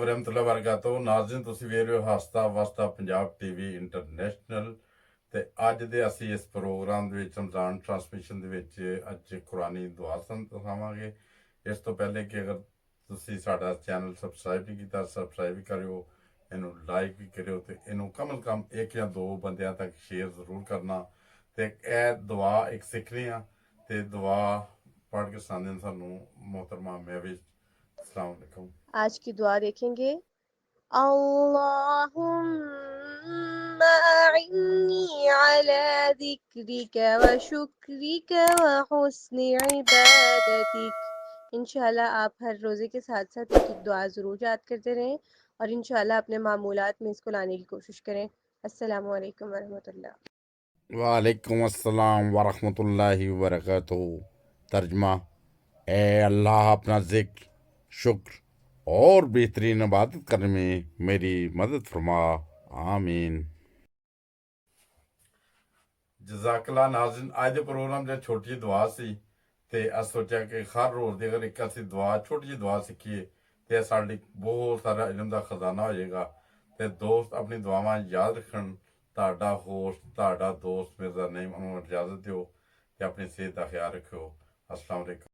वरहमतुल्लाह वबरकातुहू। नाज़रीन तुसीं वेख रहे हो हस्ता वस्ता पंजाब टीवी इंटरनेशनल ਤੇ ਅੱਜ ਦੇ ਅਸੀਂ ਇਸ ਪ੍ਰੋਗਰਾਮ ਦੇ ਵਿੱਚ ਰਮਜ਼ਾਨ ਟਰਾਂਸਮਿਸ਼ਨ ਦੇ ਵਿੱਚ ਅੱਜ ਕੁਰਾਨੀ ਦੁਆ ਦਿਖਾਵਾਂਗੇ। ਇਸ ਤੋਂ ਪਹਿਲੇ ਕਿ ਅਗਰ ਤੁਸੀਂ ਸਾਡਾ ਚੈਨਲ ਸਬਸਕ੍ਰਾਈਬ ਨਹੀਂ ਕੀਤਾ ਸਬਸਕ੍ਰਾਈਬ ਵੀ ਕਰਿਓ, ਇਹਨੂੰ ਲਾਈਕ ਵੀ ਕਰਿਓ ਤੇ ਇਹਨੂੰ ਕਮ ਸੇ ਕਮ ਇੱਕ ਜਾਂ ਦੋ ਬੰਦਿਆਂ ਤੱਕ ਸ਼ੇਅਰ ਜ਼ਰੂਰ ਕਰਨਾ। ਤੇ ਇਹ ਦੁਆ ਇੱਕ ਸਿੱਖਣੀ ਆ ਤੇ ਦੁਆ पढ़ के सामने सानू मोहतरमा महविज अस्सलाम वालेकुम। आज की दुआ देखेंगे। अल्लाहुम्मा अइन्नी अला ज़िक्रिक व शुक्रिक व हुस्नि इबादतिक। इंशाल्लाह आप हर रोज़े के साथ साथ एक एक दुआ ज़रूर याद करते रहें और इंशाल्लाह अपने मामूलात में इसको लाने की कोशिश करें। अस्सलामु अलैकुम वरहमतुल्लाह। वालेकुम अस्सलाम वरहमतुल्लाहि वबरकातुहू। तर्जमा, ए अल्लाह अपना जिक्र शुक्र और बेहतरीन इबादत करने में मेरी मदद फरमा, आमीन। जज़ाकल्लाह। नाज़रीन अज दे प्रोग्राम च छोटी जी दुआ सी ते अस सोचा कि हर रोज़ दी अगर एक असी दुआ छोटी जी दुआ सीखीए तो साडी बहुत सारा इलम का खजाना हो जाएगा। ते दोस्त अपनी दुआवां याद रखन। ਤੁਹਾਡਾ ਹੋਸਟ ਤੁਹਾਡਾ ਦੋਸਤ ਮਿਰਜ਼ਾ ਨਈਮ, ਉਹਨੂੰ इजाज़त ਦਿਓ ਤੇ अपनी सेहत का ख्याल रखियो। अस्सलाम वालेकुम।